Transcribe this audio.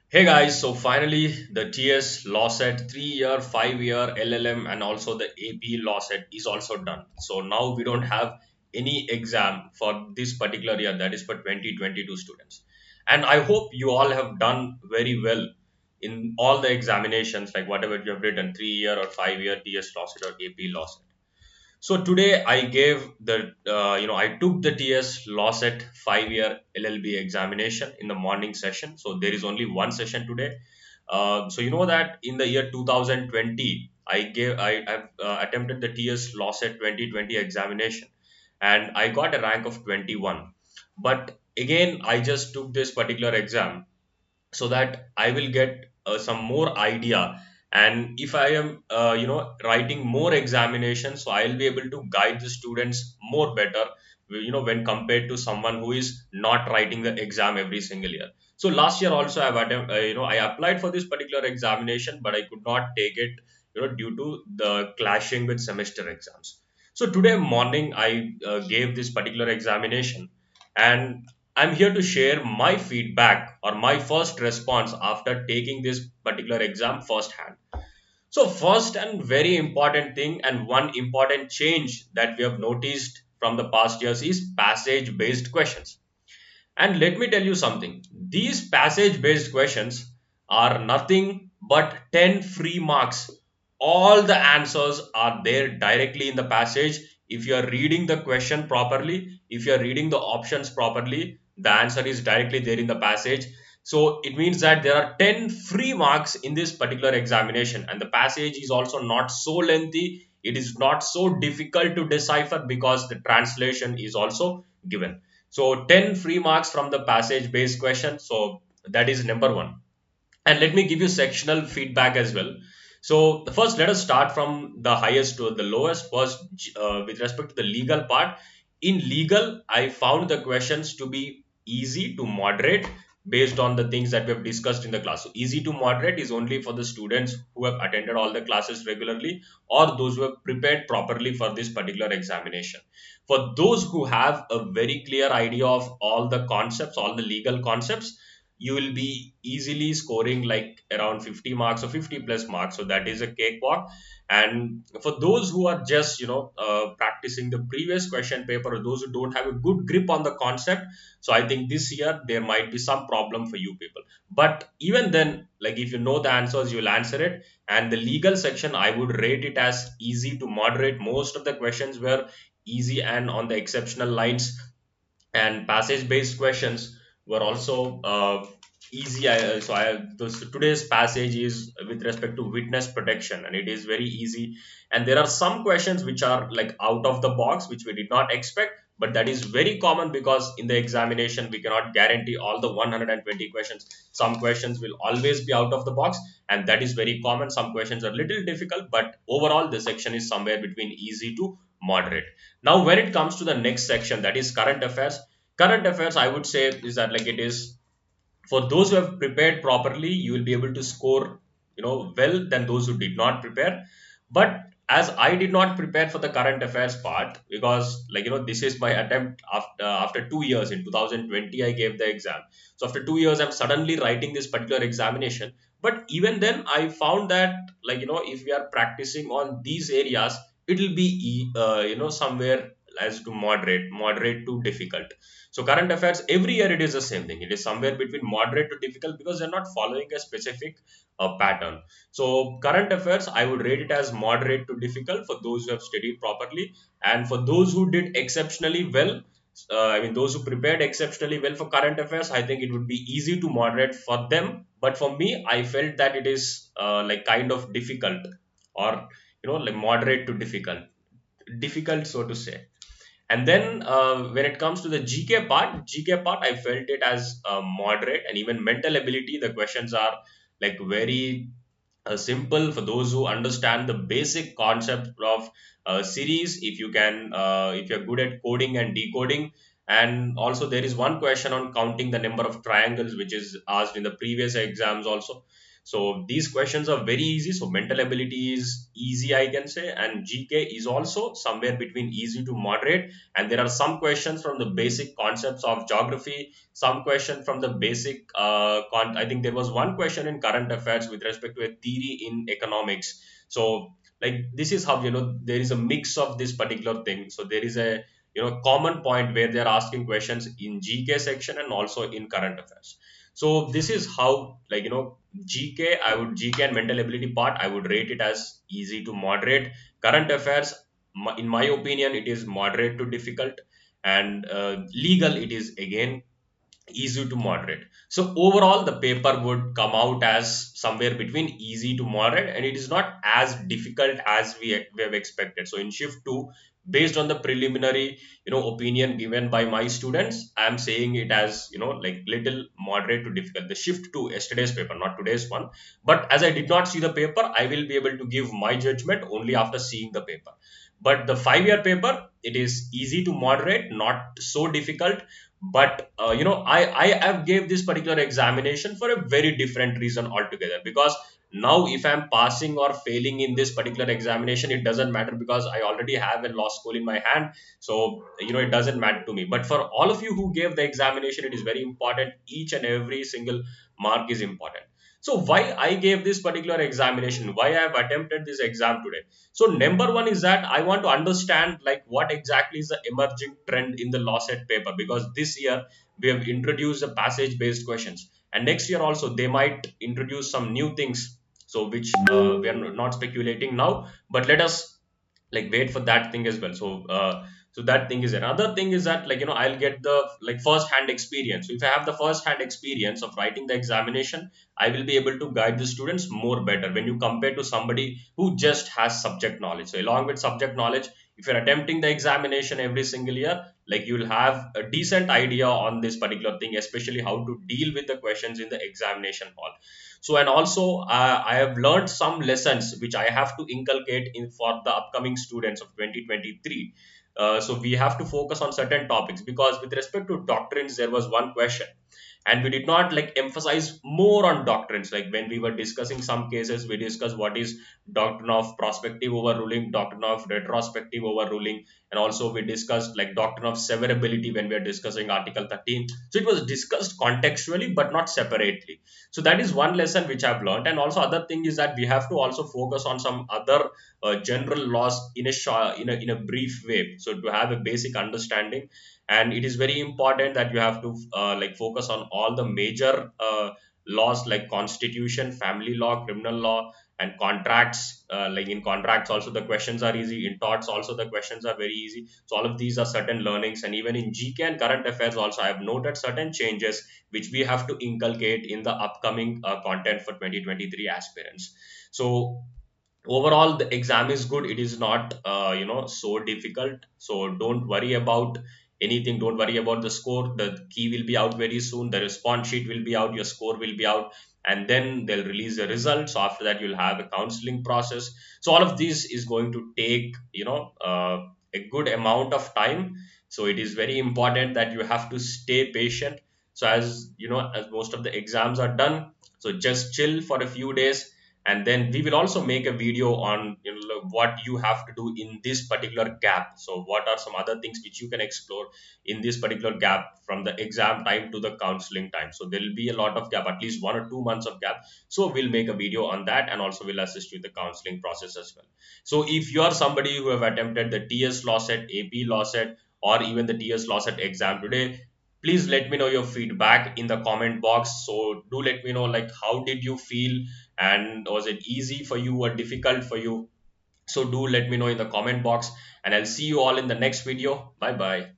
Hey guys, so finally the TS LAWCET 3 year, 5 year LLM and also the AP LAWCET is also done. So now we don't have any exam for this particular year, that is for 2022 students. And I hope you all have done very well in all the examinations, like whatever you have written, 3 year or 5 year TS LAWCET or AP LAWCET. So today I gave I took the TS LAWCET 5 year LLB examination in the morning session. So there is only one session today. So you know that in the year 2020, I've attempted the TS LAWCET 2020 examination, and I got a rank of 21. But again, I just took this particular exam so that I will get some more idea. And if I am, writing more examinations, so I'll be able to guide the students more better, when compared to someone who is not writing the exam every single year. So last year also I applied for this particular examination, but I could not take it, due to the clashing with semester exams. So today morning I gave this particular examination, and I'm here to share my feedback or my first response after taking this particular exam firsthand. So, first and very important thing, and one important change that we have noticed from the past years is passage based questions. And let me tell you something, these passage based questions are nothing but 10 free marks. All the answers are there directly in the passage. If you are reading the question properly, if you are reading the options properly, the answer is directly there in the passage. So it means that there are 10 free marks in this particular examination, and the passage is also not so lengthy. It is not so difficult to decipher because the translation is also given. So 10 free marks from the passage based question. So that is number one. And let me give you sectional feedback as well. So first, let us start from the highest to the lowest. First, with respect to the legal part. In legal, I found the questions to be easy to moderate based on the things that we have discussed in the class. So easy to moderate is only for the students who have attended all the classes regularly, or those who have prepared properly for this particular examination. For those who have a very clear idea of all the concepts, all the legal concepts, you will be easily scoring like around 50 marks or 50 plus marks, so that is a cakewalk. And for those who are just practicing the previous question paper, or those who don't have a good grip on the concept, so I think this year there might be some problem for you people. But even then, like, if you know the answers, you'll answer it. And the legal section, I would rate it as easy to moderate. Most of the questions were easy and on the exceptional lines, and passage based questions were also easy. Today's passage is with respect to witness protection, and it is very easy. And there are some questions which are like out of the box, which we did not expect, but that is very common because in the examination we cannot guarantee all the 120 questions. Some questions will always be out of the box, and that is very common. Some questions are little difficult, but overall the section is somewhere between easy to moderate. Now when it comes to the next section, that is current affairs. Current affairs, I would say, is that like it is for those who have prepared properly, you will be able to score, well than those who did not prepare. But as I did not prepare for the current affairs part, because this is my attempt after 2 years. In 2020 I gave the exam, so after 2 years I'm suddenly writing this particular examination. But even then I found that, if we are practicing on these areas, it will be somewhere as to moderate to difficult. So current affairs, every year it is the same thing. It is somewhere between moderate to difficult because they're not following a specific pattern. So current affairs, I would rate it as moderate to difficult for those who have studied properly, and for those who did exceptionally well. Those who prepared exceptionally well for current affairs, I think it would be easy to moderate for them. But for me, I felt that it is like kind of difficult, or like moderate to difficult, so to say. And then when it comes to the GK part, I felt it as moderate. And even mental ability, the questions are like very simple for those who understand the basic concept of series. If you're good at coding and decoding. And also there is one question on counting the number of triangles, which is asked in the previous exams also. So these questions are very easy. So mental ability is easy, I can say, and GK is also somewhere between easy to moderate. And there are some questions from the basic concepts of geography, some question from the basic. I think there was one question in current affairs with respect to a theory in economics. So like this is how there is a mix of this particular thing. So there is a common point where they are asking questions in GK section and also in current affairs. So this is how GK, I would GK and mental ability part, I would rate it as easy to moderate. Current affairs, in my opinion, it is moderate to difficult, and legal, it is again easy to moderate. So overall, the paper would come out as somewhere between easy to moderate, and it is not as difficult as we have expected. So in shift 2, based on the preliminary opinion given by my students, I am saying it as like little moderate to difficult. The shift 2, yesterday's paper, not today's one. But as I did not see the paper, I will be able to give my judgment only after seeing the paper. But the 5-year paper, it is easy to moderate, not so difficult. But I have gave this particular examination for a very different reason altogether, because now if I'm passing or failing in this particular examination, it doesn't matter, because I already have a law school in my hand. So it doesn't matter to me. But for all of you who gave the examination, it is very important. Each and every single mark is important. So why I gave this particular examination, why I have attempted this exam today? So number one is that I want to understand like what exactly is the emerging trend in the Lawcet paper, because this year we have introduced the passage based questions, and next year also they might introduce some new things. So which we are not speculating now, but let us like wait for that thing as well. So that thing is another thing is that I'll get the like first hand experience. So if I have the first hand experience of writing the examination, I will be able to guide the students more better when you compare to somebody who just has subject knowledge. So along with subject knowledge, if you're attempting the examination every single year, like you'll have a decent idea on this particular thing, especially how to deal with the questions in the examination hall. So and also I have learned some lessons which I have to inculcate in for the upcoming students of 2023. So we have to focus on certain topics, because with respect to doctrines there was one question, and we did not like emphasize more on doctrines. Like when we were discussing some cases, we discussed what is doctrine of prospective overruling, doctrine of retrospective overruling, and also we discussed like doctrine of severability when we are discussing article 13. So it was discussed contextually but not separately. So that is one lesson which I've learned. And also other thing is that we have to also focus on some other general laws in a in a brief way, so to have a basic understanding. And it is very important that you have to like focus on all the major laws like constitution, family law, criminal law, and contracts. Like in contracts also the questions are easy, in torts also the questions are very easy. So all of these are certain learnings. And even in GK and current affairs also I have noted certain changes which we have to inculcate in the upcoming content for 2023 aspirants. So overall the exam is good. It is not so difficult. So don't worry about anything, don't worry about the score. The key will be out very soon, the response sheet will be out, your score will be out, and then they'll release the results. So after that you'll have a counseling process. So all of this is going to take a good amount of time. So it is very important that you have to stay patient. So as as most of the exams are done, so just chill for a few days, and then we will also make a video on what you have to do in this particular gap. So what are some other things which you can explore in this particular gap from the exam time to the counseling time. So there will be a lot of gap, at least 1 or 2 months of gap. So we'll make a video on that, and also we'll assist you with the counseling process as well. So if you are somebody who have attempted the TS LAWCET, AP LAWCET, or even the TS LAWCET exam today, please let me know your feedback in the comment box. So do let me know like how did you feel, and was it easy for you or difficult for you? So do let me know in the comment box, and I'll see you all in the next video. Bye bye.